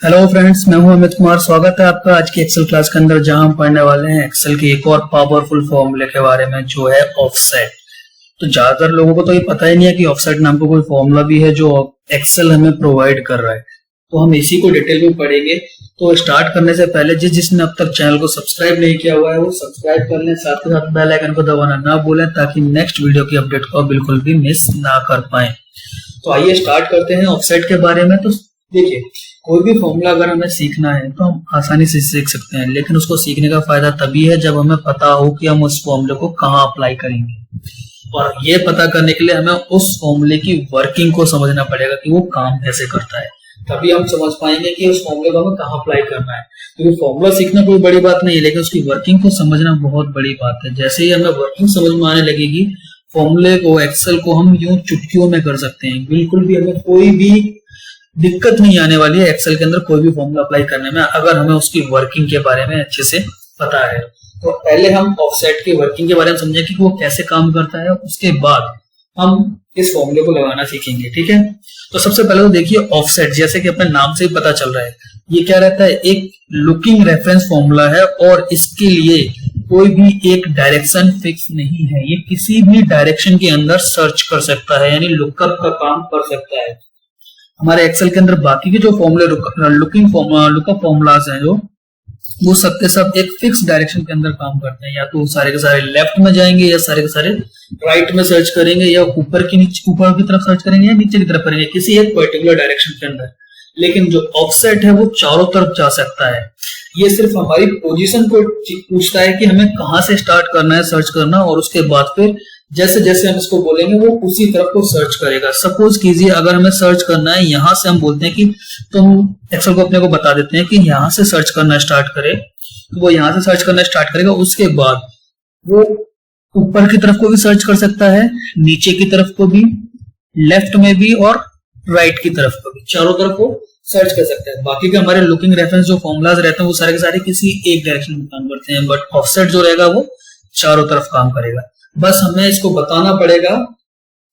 Hello friends, मैं हूं अमित कुमार। स्वागत है आपका आज की एक्सेल क्लास के अंदर, जहां हम पढ़ने वाले हैं एक्सेल के एक और पावरफुल फॉर्मूले के बारे में, जो है ऑफसेट। तो ज्यादातर लोगों को तो ये पता ही नहीं है कि ऑफसेट नाम का कोई फॉर्मूला भी है जो एक्सेल हमें प्रोवाइड कर रहा है। तो हम इसी को डिटेल में पढ़ेंगे। तो स्टार्ट करने से पहले जिसने अब तक चैनल को सब्सक्राइब नहीं किया हुआ है वो सब्सक्राइब कर लें, साथ ही साथ बेल आइकन को दबाना ना भूलें ताकि नेक्स्ट वीडियो की अपडेट को बिल्कुल भी मिस ना कर पाए। तो आइए स्टार्ट करते हैं ऑफसेट के बारे में। तो देखिए, कोई भी फॉर्मूला अगर हमें सीखना है तो हम आसानी से सीख सकते हैं, लेकिन उसको सीखने का फायदा तभी है जब हमें पता हो कि हम उस फॉर्मूले को कहाँ अप्लाई करेंगे। और ये पता करने के लिए हमें उस फॉर्मूले की वर्किंग को समझना पड़ेगा कि वो काम कैसे करता है, तभी हम समझ पाएंगे कि उस फॉर्मूले को हमें कहाँ अप्लाई करना है। क्योंकि फॉर्मूला सीखना कोई बड़ी बात नहीं है, लेकिन उसकी वर्किंग को समझना बहुत बड़ी बात है। जैसे ही हमें वर्किंग समझ में आने लगेगी, फॉर्मूले को, एक्सेल को हम यूं चुटकियों में कर सकते हैं। बिल्कुल भी हमें कोई भी दिक्कत नहीं आने वाली है एक्सेल के अंदर कोई भी फॉर्मूला अप्लाई करने में, अगर हमें उसकी वर्किंग के बारे में अच्छे से पता है। तो पहले हम ऑफसेट की वर्किंग के बारे में समझें कि वो कैसे काम करता है, उसके बाद हम इस फॉर्मूले को लगाना सीखेंगे। ठीक है, तो सबसे पहले तो देखिए ऑफसेट, जैसे कि अपने नाम से ही पता चल रहा है, ये क्या रहता है, एक लुकिंग रेफरेंस फॉर्मूला है। और इसके लिए कोई भी एक डायरेक्शन फिक्स नहीं है, ये किसी भी डायरेक्शन के अंदर सर्च कर सकता है, यानी लुकअप का काम कर सकता है। हमारे एक्सेल के अंदर बाकी के जो फॉर्मूले लुकअप फॉर्मूलाज हैं, जो वो सब के सब एक फिक्स डायरेक्शन के अंदर काम करते हैं। या तो सारे के सारे लेफ्ट में जाएंगे, या सारे के सारे राइट में सर्च करेंगे, या ऊपर की तरफ सर्च करेंगे, या नीचे की तरफ करेंगे, किसी एक पर्टिकुलर डायरेक्शन के अंदर। लेकिन जो ऑफसेट है वो चारों तरफ जा सकता है। ये सिर्फ हमारी पोजीशन को पूछता है कि हमें कहां से स्टार्ट करना है सर्च करना, और उसके बाद फिर जैसे जैसे हम इसको बोलेंगे वो उसी तरफ को सर्च करेगा। सपोज कीजिए अगर हमें सर्च करना है, यहां से हम बोलते हैं कि तुम एक्सेल को अपने को बता देते हैं कि यहां से सर्च करना स्टार्ट करे, तो वो यहां से सर्च करना स्टार्ट करेगा। उसके बाद वो ऊपर की तरफ को भी सर्च कर सकता है, नीचे की तरफ को भी, लेफ्ट में भी, और राइट की तरफ को भी, चारों तरफ को सर्च कर सकते हैं। बाकी के हमारे लुकिंग रेफरेंस जो फॉर्मूलाज रहते हैं वो सारे के सारे किसी एक डायरेक्शन में काम करते हैं, बट ऑफसेट जो रहेगा वो चारों तरफ काम करेगा। बस हमें इसको बताना पड़ेगा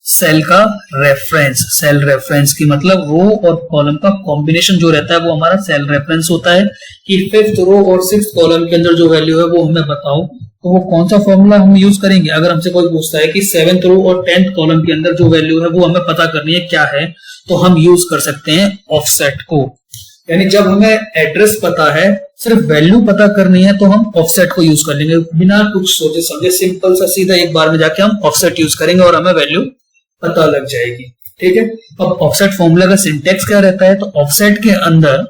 सेल का रेफरेंस। सेल रेफरेंस की मतलब रो और कॉलम का कॉम्बिनेशन जो रहता है वो हमारा सेल रेफरेंस होता है, कि फिफ्थ रो और सिक्स्थ कॉलम के अंदर जो वैल्यू है वो हमें बताओ, तो वो कौन सा फॉर्मूला हम यूज करेंगे। अगर हमसे कोई पूछता है कि सेवेंथ रो और 10th कॉलम के अंदर जो वैल्यू है वो हमें पता करनी है क्या है, तो हम यूज कर सकते हैं ऑफसेट को। यानी जब हमें एड्रेस पता है, सिर्फ वैल्यू पता करनी है, तो हम ऑफसेट को यूज कर लेंगे बिना कुछ सोचे समझे। सिंपल सा सीधा एक बार में जाके हम ऑफसेट यूज करेंगे और हमें वैल्यू पता लग जाएगी। ठीक है, अब ऑफसेट फॉर्मूला का सिंटेक्स क्या रहता है। तो ऑफसेट के अंदर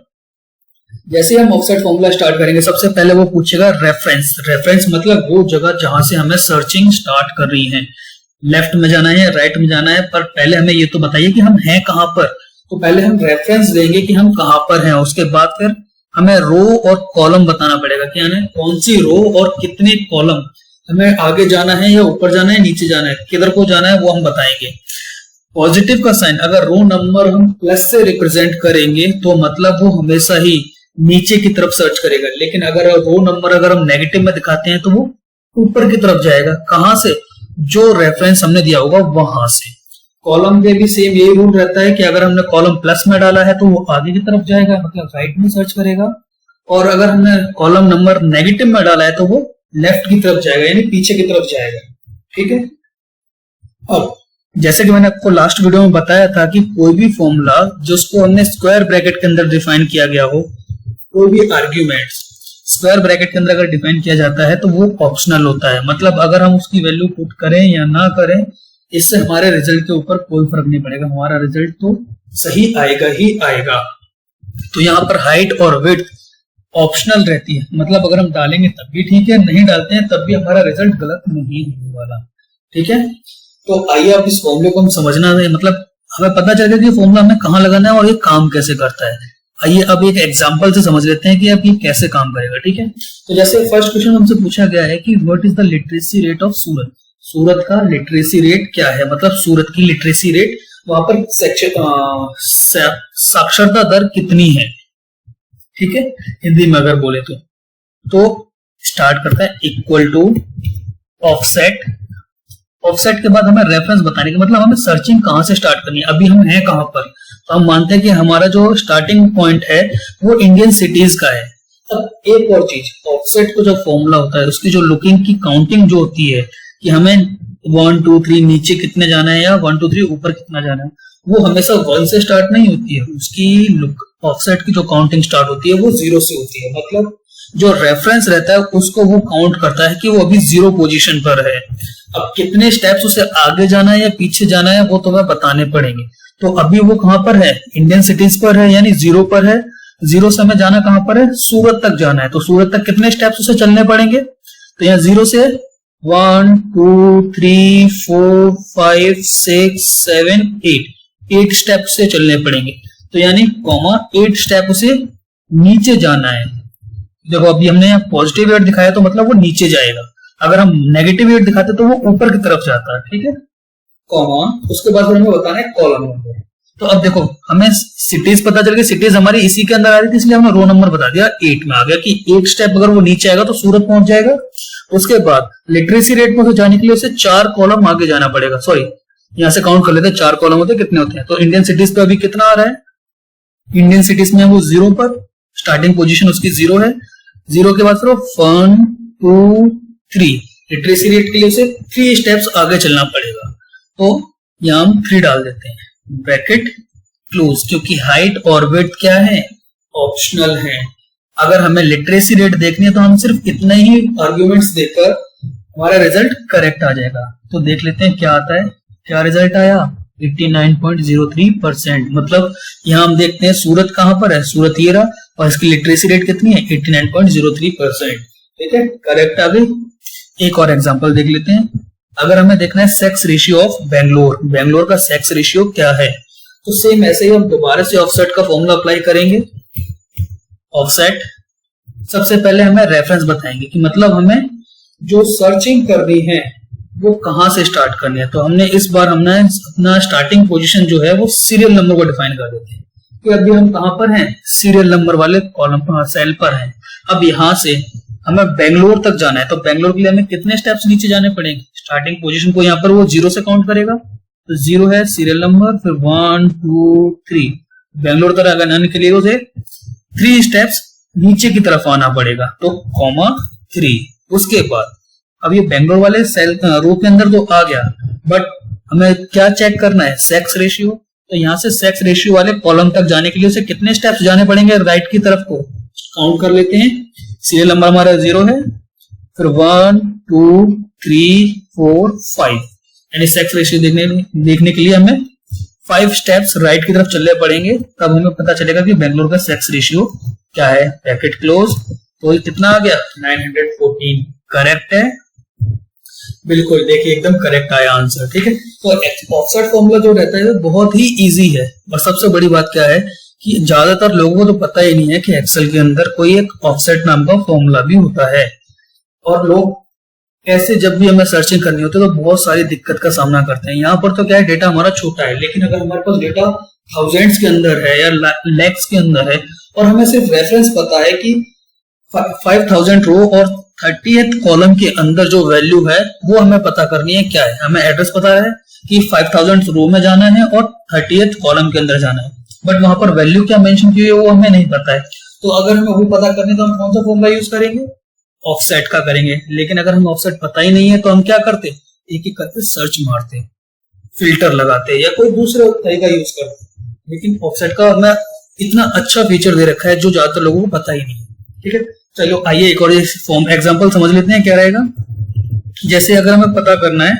जैसे हम ऑफसेट फॉर्मूला स्टार्ट करेंगे, सबसे पहले वो पूछेगा रेफरेंस। रेफरेंस मतलब वो जगह जहां से हमें सर्चिंग स्टार्ट कर रही है, लेफ्ट में जाना है, राइट में जाना है, पर पहले हमें ये तो बताइए कि हम हैं कहां पर। तो पहले हम रेफरेंस देंगे कि हम कहां पर हैं, उसके बाद फिर हमें रो और कॉलम बताना पड़ेगा कि यानी कौन सी रो और कितने कॉलम, हमें आगे जाना है या ऊपर जाना है, नीचे जाना है, किधर को जाना है, वो हम बताएंगे। पॉजिटिव का साइन, अगर रो नंबर हम प्लस से रिप्रेजेंट करेंगे तो मतलब वो हमेशा ही नीचे की तरफ सर्च करेगा। लेकिन अगर रो नंबर अगर हम नेगेटिव में दिखाते हैं तो वो ऊपर की तरफ जाएगा। कहां से, जो रेफरेंस हमने दिया होगा वहां से। कॉलम में भी सेम यही रूल रहता है कि अगर हमने कॉलम प्लस में डाला है तो वो आगे की तरफ जाएगा, मतलब राइट में सर्च करेगा, और अगर हमने कॉलम नंबर नेगेटिव में डाला है तो वो लेफ्ट की तरफ जाएगा, यानी पीछे की तरफ जाएगा। ठीक है, अब जैसे कि मैंने आपको लास्ट वीडियो में बताया था कि कोई भी फॉर्मूला जिसको हमने स्क्वायर ब्रैकेट के अंदर डिफाइन किया गया हो, कोई भी आर्ग्यूमेंट्स स्क्वायर ब्रैकेट के अंदर अगर डिफाइन किया जाता है तो वो ऑप्शनल होता है। मतलब अगर हम उसकी वैल्यू पुट करें या ना करें, इससे हमारे रिजल्ट के ऊपर कोई फर्क नहीं पड़ेगा, हमारा रिजल्ट तो सही आएगा ही आएगा। तो यहाँ पर हाइट और विड्थ ऑप्शनल रहती है, मतलब अगर हम डालेंगे तब भी ठीक है, नहीं डालते हैं तब भी हमारा रिजल्ट गलत नहीं होने वाला। ठीक है, तो आइए अब इस फॉर्मूले को हम समझना है, मतलब हमें पता चल गया कि फॉर्मूला हमें कहाँ लगाना है और ये काम कैसे करता है। आइए अब एक एग्जांपल से समझ लेते हैं कि अब ये कैसे काम करेगा। ठीक है, तो जैसे फर्स्ट क्वेश्चन हमसे पूछा गया है कि what is the literacy rate of Surat. Surat का लिटरेसी रेट क्या है, मतलब सूरत की लिटरेसी रेट, वहां पर साक्षरता दर कितनी है। ठीक है, हिंदी में अगर बोले तो स्टार्ट करता है इक्वल टू ऑफसेट ऑफसेट के बाद हमें रेफरेंस बताने का मतलब हमें सर्चिंग कहाँ से स्टार्ट करनी है। अभी हम हैं कहाँ पर, तो हम मानते हैं कि हमारा जो स्टार्टिंग पॉइंट है वो इंडियन सिटीज का है। अब एक और चीज, ऑफसेट को जो फॉर्मूला होता है उसकी जो लुकिंग की काउंटिंग जो होती है कि हमें 1 2 3 नीचे कितने जाना है या 1 2 3 ऊपर कितना जाना है, वो हमेशा 1 से स्टार्ट नहीं होती है। उसकी ऑफसेट की जो काउंटिंग स्टार्ट होती है वो 0 से होती है। मतलब जो रेफरेंस रहता है उसको वो काउंट करता है कि वो अभी 0 पोजीशन पर है। अब कितने स्टेप्स उसे आगे जाना है या पीछे जाना है वो तो हमें बताने पड़ेंगे। तो अभी वो कहां पर है, इंडियन सिटीज पर है, यानी 0 पर है। 0 से हमें जाना कहां पर है, सूरत तक जाना है। तो सूरत तक कितने स्टेप्स उसे चलने पड़ेंगे, तो यहाँ 0 से 1 2 3 4 5 6 7 8 स्टेप से चलने पड़ेंगे। तो यानी कॉमा 8 स्टेप उसे नीचे जाना है। देखो अभी हमने यहाँ पॉजिटिव 8 दिखाया तो मतलब वो नीचे जाएगा, अगर हम नेगेटिव 8 दिखाते तो वो ऊपर की तरफ जाता है। ठीक है, कॉमा उसके बाद हमें बताना है कॉलम नंबर। तो अब देखो हमें सिटीज पता चल गई, सिटीज हमारी इसी के अंदर आ रही थी इसलिए हमने रो नंबर बता दिया 8 में आ गया कि 8 स्टेप अगर वो नीचे आएगा तो सूरत पहुंच जाएगा। उसके बाद लिटरेसी रेट में जाने के लिए उसे 4 कॉलम आगे जाना पड़ेगा। सॉरी, यहां से काउंट कर लेते हैं 4 कॉलम होते कितने होते हैं। तो इंडियन सिटीज पे अभी कितना आ रहा है, इंडियन सिटीज में वो 0 पर, स्टार्टिंग पोजीशन उसकी 0 है। 0 के बाद फिर 1 2 3 लिटरेसी रेट के लिए उसे 3 स्टेप्स आगे चलना पड़ेगा। तो यहां हम 3 डाल देते हैं ब्रैकेट क्लोज, क्योंकि हाइट और विड्थ क्या है, ऑप्शनल है। अगर हमें लिटरेसी रेट देखनी है तो हम सिर्फ इतने ही आर्ग्यूमेंट्स देकर हमारा रिजल्ट करेक्ट आ जाएगा। तो देख लेते हैं क्या आता है, क्या रिजल्ट आया 89.03%। मतलब यहाँ हम देखते हैं सूरत कहां पर है, सूरत ये रहा, और इसकी लिटरेसी रेट कितनी है 89.03%। ठीक है, करेक्ट आ गई। एक और एग्जांपल देख लेते हैं। अगर हमें देखना है sex ratio of Bangalore, Bangalore का सेक्स रेशियो क्या है, तो सेम ऐसे ही हम दोबारा से ऑफसेट का फॉर्मूला अप्लाई करेंगे। ऑफसेट सबसे पहले हमें रेफरेंस बताएंगे कि मतलब हमें जो सर्चिंग करनी है वो कहां से स्टार्ट करनी है। तो हमने इस बार हमने अपना स्टार्टिंग पोजीशन जो है वो सीरियल नंबर को डिफाइन कर देते हैं कि अभी हम कहां पर हैं, सीरियल नंबर वाले कॉलम पर, सेल पर हैं। अब यहां से हमें बेंगलोर तक जाना है, तो बेंगलोर के लिए हमें कितने स्टेप्स नीचे जाने पड़ेंगे। स्टार्टिंग पोजीशन को यहाँ पर वो 0 से काउंट करेगा, तो 0 है सीरियल नंबर, फिर 1 2 3 बेंगलोर तक आने के लिए उसे 3 स्टेप्स नीचे की तरफ आना पड़ेगा, तो कॉमा 3। उसके बाद अब ये बेंगलोर वाले सेल रो के अंदर तो आ गया, बट हमें क्या चेक करना है, सेक्स रेशियो। तो यहाँ से सेक्स रेशियो वाले कॉलम तक जाने के लिए उसे कितने स्टेप्स जाने पड़ेंगे राइट की तरफ को काउंट कर लेते हैं। सीरियल नंबर हमारा 0 है, फिर 1 2 3 4 5, यानी सेक्स रेशियो देखने के लिए हमें 5 स्टेप्स राइट की तरफ चलने पड़ेंगे, तब हमें पता चलेगा कि बेंगलोर का सेक्स रेशियो क्या है। Bracket close. तो ये कितना आ गया 914, करेक्ट है, बिल्कुल देखिए एकदम करेक्ट आया आंसर। ठीक है, तो ऑफसेट फॉर्मूला जो रहता है बहुत ही इजी है, और सबसे बड़ी बात क्या है कि ज्यादातर लोगों को तो पता ही नहीं है कि एक्सेल के अंदर कोई एक ऑफसेट नाम का फॉर्मूला भी होता है। और लोग ऐसे जब भी हमें सर्चिंग करनी होती है तो बहुत सारी दिक्कत का सामना करते हैं। यहाँ पर तो क्या है, डेटा हमारा छोटा है, लेकिन अगर हमारे पास डेटा थाउजेंड्स के अंदर है या लैक्स के अंदर है और हमें सिर्फ रेफरेंस पता है कि 5000 रो और 30th कॉलम के अंदर जो वैल्यू है वो हमें पता करनी है क्या है। हमें एड्रेस पता है कि 5000 रो में जाना है और 30th कॉलम के अंदर जाना है, बट वहां पर वैल्यू क्या मेंशन की हुई है वो हमें नहीं पता है। तो अगर हमें वो पता करनी है तो हम कौन सा फॉर्मूला यूज करेंगे, ऑफसेट का करेंगे। लेकिन अगर हमें ऑफसेट पता ही नहीं है तो हम क्या करते, एक एक करके सर्च मारते, फिल्टर लगाते या कोई दूसरा तरीका यूज करते। लेकिन ऑफसेट का हमें इतना अच्छा फीचर दे रखा है जो ज्यादातर लोगों को पता ही नहीं है। ठीक है, चलो आइए एक और फॉर्म एग्जांपल समझ लेते हैं क्या रहेगा। जैसे अगर हमें पता करना है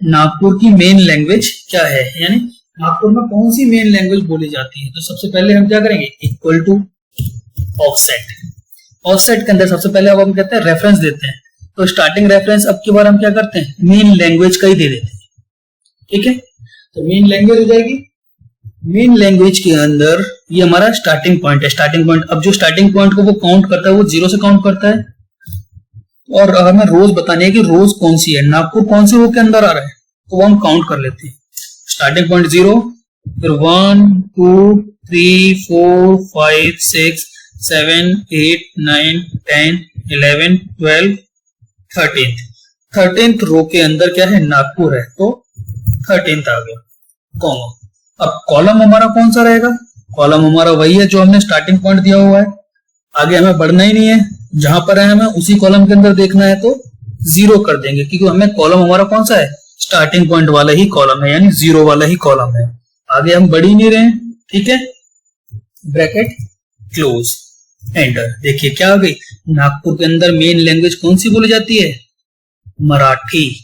नागपुर की मेन लैंग्वेज क्या है, यानी नागपुर में कौन सी मेन लैंग्वेज बोली जाती है, तो सबसे पहले हम क्या करेंगे, इक्वल टू ऑफसेट। ऑफसेट के अंदर सबसे पहले अब हम कहते हैं रेफरेंस देते हैं, तो स्टार्टिंग रेफरेंस अब की बार हम क्या करते हैं, मेन लैंग्वेज का ही दे देते हैं। ठीक है, तो मेन लैंग्वेज हो जाएगी। मेन लैंग्वेज के अंदर ये हमारा स्टार्टिंग पॉइंट है। स्टार्टिंग पॉइंट, अब जो स्टार्टिंग पॉइंट को वो काउंट करता है वो 0 से काउंट करता है, और हमें रोज बतानी है कि रोज कौन सी है, नागपुर कौन सी रो के अंदर आ रहा है, तो वो हम काउंट कर लेते हैं। स्टार्टिंग पॉइंट 0, फिर 1 2 3 4 5 6 7 8 9 10 11 12 13 13th रो के अंदर क्या है, नागपुर है, तो 13th आ गया, कॉमा। अब कॉलम हमारा कौन सा रहेगा, कॉलम हमारा वही है जो हमने स्टार्टिंग पॉइंट दिया हुआ है, आगे हमें बढ़ना ही नहीं है, जहां पर है हमें उसी कॉलम के अंदर देखना है, तो 0 कर देंगे, क्योंकि हमें कॉलम हमारा कौन सा है, स्टार्टिंग पॉइंट वाला ही कॉलम है, यानी 0 वाला ही कॉलम है, आगे हम बढ़ ही नहीं रहे हैं, ठीक है। Bracket close, enter. देखिए क्या हो गई, नागपुर के अंदर मेन लैंग्वेज कौन सी बोली जाती है, मराठी।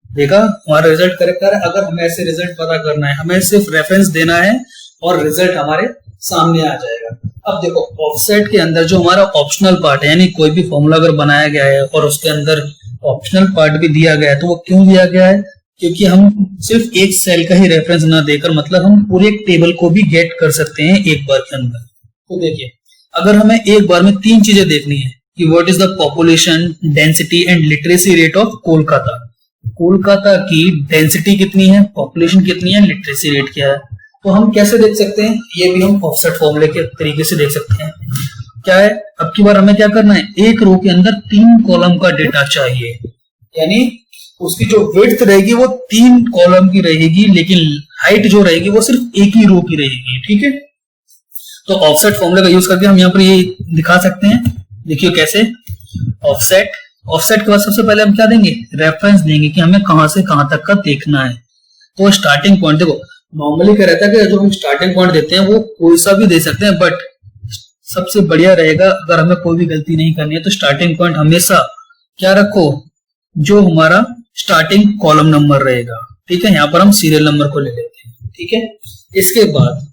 देखा हमारा रिजल्ट करेक्ट है। अगर हमें ऐसे रिजल्ट पता करना है, हमें सिर्फ रेफरेंस देना है और रिजल्ट हमारे सामने आ जाएगा। अब देखो ऑफसेट के अंदर जो हमारा ऑप्शनल पार्ट है, यानी कोई भी फॉर्मूला अगर बनाया गया है और उसके अंदर ऑप्शनल पार्ट भी दिया गया है, तो वो क्यों दिया गया है, क्योंकि हम सिर्फ एक सेल का ही रेफरेंस ना देकर, मतलब हम पूरे एक टेबल को भी गेट कर सकते हैं एक बार के अंदर। तो देखिए अगर हमें एक बार में 3 चीजें देखनी है कि what is the population, density and literacy rate of Kolkata. Kolkata की डेंसिटी कितनी है, पॉपुलेशन कितनी है, लिटरेसी रेट क्या है, तो हम कैसे देख सकते हैं, ये भी हम ऑफसेट फॉर्मूले के तरीके से देख सकते हैं। क्या है, अब की बार हमें क्या करना है, एक रो के अंदर 3 कॉलम का डेटा चाहिए, यानी उसकी जो विड्थ रहेगी वो 3 कॉलम की रहेगी, लेकिन हाइट जो रहेगी वो सिर्फ एक ही रो की रहेगी, ठीक है। तो ऑफसेट फॉर्मूले का यूज करके हम यहाँ पर ये दिखा सकते हैं। देखिए कैसे, ऑफसेट के बाद सबसे पहले हम क्या देंगे, रेफरेंस देंगे कि हमें कहां से कहां तक का देखना है। तो स्टार्टिंग पॉइंट, देखो नॉर्मली क्या रहता है कि जो हम स्टार्टिंग पॉइंट देते हैं वो कोई सा भी दे सकते हैं, बट सबसे बढ़िया रहेगा अगर हमें कोई भी गलती नहीं करनी है तो स्टार्टिंग पॉइंट हमेशा क्या रखो, जो हमारा स्टार्टिंग कॉलम नंबर रहेगा, ठीक है। यहाँ पर हम सीरियल नंबर को ले लेते हैं, ठीक है। इसके बाद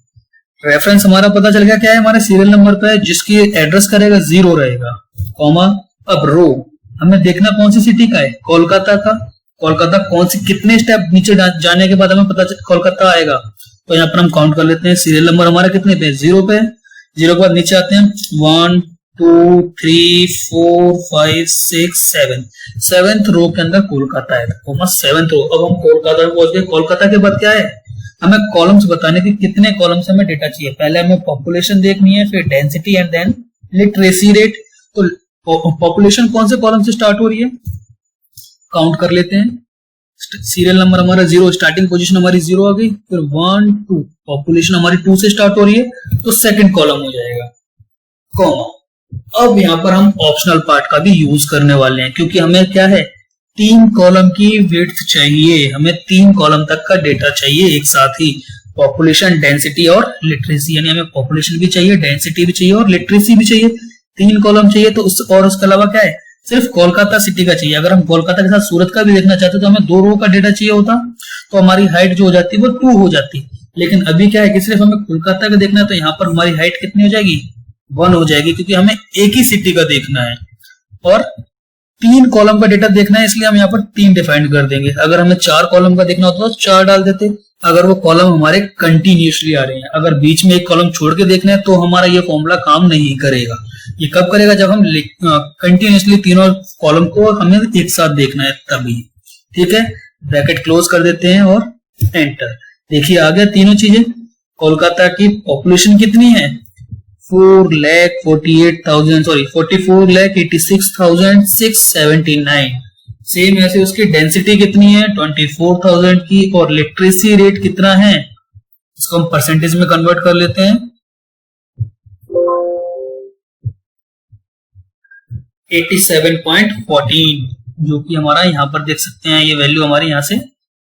रेफरेंस हमारा पता चल गया क्या है, हमारे सीरियल नंबर पे जिसकी एड्रेस का रहेगा 0 रहेगा, कॉमा। अब रो हमें देखना कौन सी सिटी का है, कोलकाता का। कोलकाता कौन सी, कितने स्टेप नीचे जाने के बाद हमें पता कोलकाता आएगा, तो यहाँ पर हम काउंट कर लेते हैं। सीरियल नंबर हमारा कितने पे, 0 पे। 0 के बाद नीचे आते हैं 1 2 3 4 5 6 7, 7th रो के अंदर कोलकाता है, 7th रो। अब हम कोलकाता में पहुंच गए। कोलकाता के बाद क्या है, हमें कॉलम्स बताने की, कितने कॉलम्स हमें डेटा चाहिए। पहले हमें पॉपुलेशन देखनी है, फिर density and then literacy rate. तो पॉपुलेशन कौन से कॉलम से स्टार्ट हो रही है, काउंट कर लेते हैं। सीरियल नंबर हमारा 0, स्टार्टिंग पोजीशन हमारी 0 आ गई, फिर 1 2, पॉपुलेशन हमारी 2 से स्टार्ट हो रही है, तो सेकंड कॉलम हो जाएगा, कॉमा। अब यहाँ पर हम ऑप्शनल पार्ट का भी यूज करने वाले हैं, क्योंकि हमें क्या है, 3 कॉलम की विड्थ चाहिए, हमें 3 कॉलम तक का डेटा चाहिए एक साथ ही, पॉपुलेशन, डेंसिटी और लिटरेसी। यानी हमें पॉपुलेशन भी चाहिए, डेंसिटी भी चाहिए और लिटरेसी भी चाहिए, 3 कॉलम चाहिए। तो उसके अलावा क्या है, सिर्फ कोलकाता सिटी का चाहिए। अगर हम कोलकाता के साथ सूरत का भी देखना चाहते तो हमें 2 रो का डेटा चाहिए होता, तो हमारी हाइट जो हो जाती है वो 2 हो जाती। लेकिन अभी क्या है कि सिर्फ हमें कोलकाता का देखना है, तो यहाँ पर हमारी हाइट कितनी हो जाएगी, 1 हो जाएगी, क्योंकि हमें एक ही सिटी का देखना है और 3 कॉलम का डेटा देखना है, इसलिए हम यहाँ पर 3 डिफाइन कर देंगे। अगर हमें 4 कॉलम का देखना होता तो 4 डाल देते, अगर वो कॉलम हमारे कंटिन्यूसली आ रहे हैं। अगर बीच में एक कॉलम छोड़ के देखना है तो हमारा ये फॉर्मूला काम नहीं करेगा। ये कब करेगा, जब हम कंटिन्यूसली तीनों कॉलम को हमें एक साथ देखना है तभी, ठीक है। ब्रैकेट क्लोज कर देते हैं और एंटर। देखिए आ गया तीनों चीजें। कोलकाता की पॉपुलेशन कितनी है, 44,86,679। सेम ऐसे उसकी डेंसिटी कितनी है, 24,000 की, और लिटरेसी रेट कितना है, इसको हम परसेंटेज में कन्वर्ट कर लेते हैं, 87.14, जो कि हमारा यहाँ पर देख सकते हैं, ये वैल्यू हमारी यहाँ से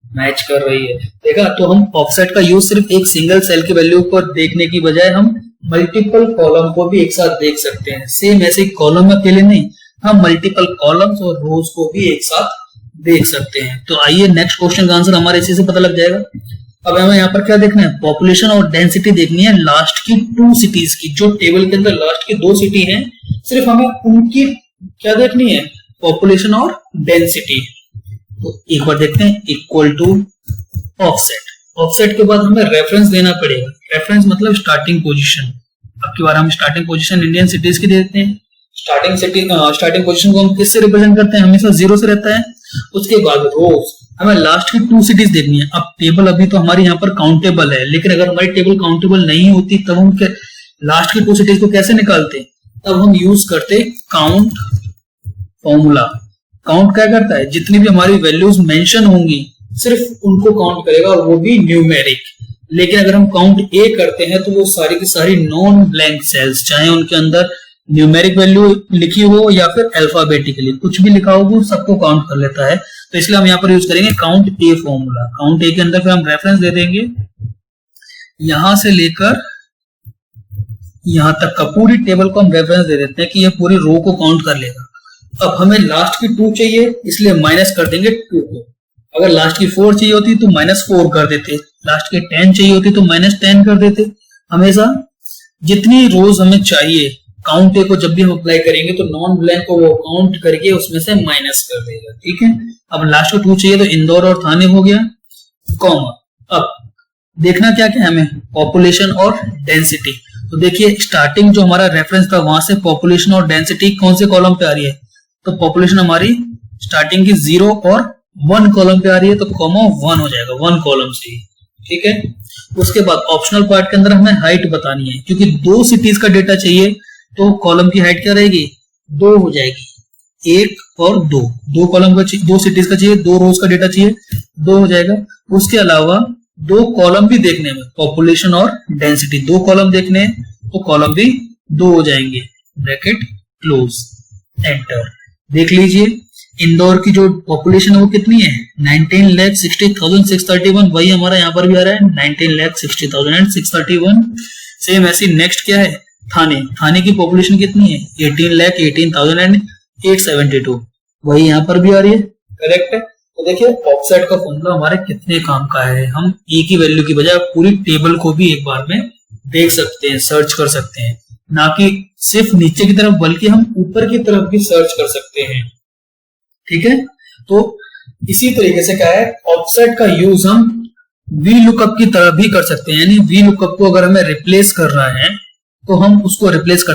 मैच कर रही है। देखा, तो हम ऑफसेट का यूज सिर्फ एक सिंगल सेल की वैल्यू को देखने की बजाय हम मल्टीपल कॉलम को भी एक साथ देख सकते हैं। सेम ऐसे कॉलम अकेले नहीं, हम मल्टीपल कॉलम्स और रोज को भी एक साथ देख सकते हैं। तो आइए नेक्स्ट क्वेश्चन का आंसर हमारे इसी से पता लग जाएगा। अब हमें यहाँ पर क्या देखना है, पॉपुलेशन और डेंसिटी देखनी है लास्ट की 2 सिटीज की। जो टेबल के अंदर लास्ट की 2 सिटी हैं, सिर्फ हमें उनकी क्या देखनी है, पॉपुलेशन और डेंसिटी। तो एक बार देखते हैं, इक्वल टू ऑफसेट। ऑफसेट के बाद हमें रेफरेंस देना पड़ेगा। रेफरेंस मतलब स्टार्टिंग पोजीशन। अब की बार हम स्टार्टिंग पोजीशन इंडियन सिटीज की देते हैं। स्टार्टिंग पोजीशन को हम किससे रिप्रेजेंट करते हैं, हमेशा 0 से रहता है। उसके बाद रोज, हमें लास्ट की 2 सिटीज देखनी है। अब टेबल अभी तो हमारी यहाँ पर काउंटेबल है, लेकिन अगर हमारी टेबल काउंटेबल नहीं होती तब हम लास्ट की 2 सिटीज को कैसे निकालते, तब हम यूज करते काउंट फॉर्मूला। काउंट क्या करता है, जितनी भी हमारी वैल्यूज मेंशन होंगी सिर्फ उनको काउंट करेगा, और वो भी न्यूमेरिक। लेकिन अगर हम काउंट ए करते हैं तो वो सारी की सारी नॉन ब्लैंक सेल्स, चाहे उनके अंदर न्यूमेरिक वैल्यू लिखी हो या फिर अल्फाबेटिकली कुछ भी लिखा हो, वो सबको काउंट कर लेता है। तो इसलिए हम यहाँ पर यूज करेंगे काउंट ए फॉर्मूला। काउंट ए के अंदर फिर हम रेफरेंस दे देंगे यहां से लेकर यहां तक का, पूरी टेबल को हम रेफरेंस दे देते हैं कि ये पूरी रो को काउंट कर लेगा। अब हमें लास्ट की 2 चाहिए, इसलिए माइनस कर देंगे 2 को। अगर लास्ट की 4 चाहिए होती तो -4 कर देते, लास्ट की 10 चाहिए होती तो -10 कर देते। हमेशा जितनी रोज हमें चाहिए काउंट ए को जब भी हम अप्लाई करेंगे तो नॉन ब्लैंक को वो काउंट करके उसमें से माइनस कर देगा। ठीक है, अब लास्ट को 2 चाहिए तो इंदौर और थाने हो गया, कॉमा। अब देखना क्या क्या है हमें, पॉपुलेशन और डेंसिटी। तो देखिए स्टार्टिंग जो हमारा रेफरेंस था वहां से पॉपुलेशन और डेंसिटी कौन से कॉलम पे आ रही है, तो पॉपुलेशन हमारी स्टार्टिंग की 0 और 1 कॉलम पे आ रही है, तो कॉमा 1 हो जाएगा 1 कॉलम से ही। ठीक है, उसके बाद ऑप्शनल पार्ट के अंदर हमें हाइट बतानी है, क्योंकि 2 सिटीज का डेटा चाहिए तो कॉलम की हाइट क्या रहेगी, 2 हो जाएगी। 1 और 2, 2 कॉलम का 2 सिटीज का चाहिए, 2 रोज का डेटा चाहिए, 2 हो जाएगा। उसके अलावा 2 कॉलम भी देखने में, पॉपुलेशन और डेंसिटी 2 कॉलम देखने हैं तो कॉलम भी 2 हो जाएंगे। Bracket close, enter. देख लीजिए इंदौर की जो पॉपुलेशन है वो कितनी है, 19,60,631। वही हमारा यहाँ पर भी आ रहा है 19,60,631। सेम ऐसी नेक्स्ट क्या है, थाने की पॉपुलेशन कितनी है, 18,18,872। वही यहाँ पर भी आ रही है, करेक्ट है। तो देखिए ऑफसेट का फॉर्मूला हमारे कितने काम का है, हम ए की वैल्यू की बजाय पूरी टेबल को भी एक बार में देख सकते हैं, सर्च कर सकते हैं, ना कि सिर्फ नीचे की तरफ बल्कि हम ऊपर की तरफ भी सर्च कर सकते हैं। ठीक है, तो इसी तरीके से क्या है, ऑफसेट का यूज हम वी लुकअप की तरह भी कर सकते हैं। यानी वी लुकअप को अगर हमें रिप्लेस करना है तो हम उसको रिप्लेस कर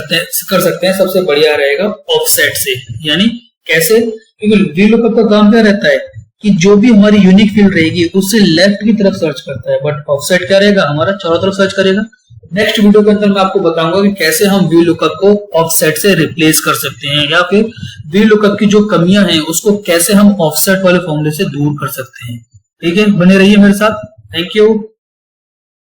सकते हैं, सबसे बढ़िया रहेगा ऑफसेट से। यानी कैसे, क्योंकि वी लुकअप का काम क्या रहता है कि जो भी हमारी यूनिक फील्ड रहेगी उससे लेफ्ट की तरफ सर्च करता है, बट ऑफसेट क्या रहेगा, हमारा चारों तरफ सर्च करेगा। नेक्स्ट वीडियो के अंदर मैं आपको बताऊंगा कि कैसे हम वी लुकअप को ऑफसेट से रिप्लेस कर सकते हैं, या फिर वी लुकअप की जो कमियां हैं उसको कैसे हम ऑफसेट वाले फॉर्मूले से दूर कर सकते हैं। ठीक है, बने रहिए मेरे साथ। Thank you.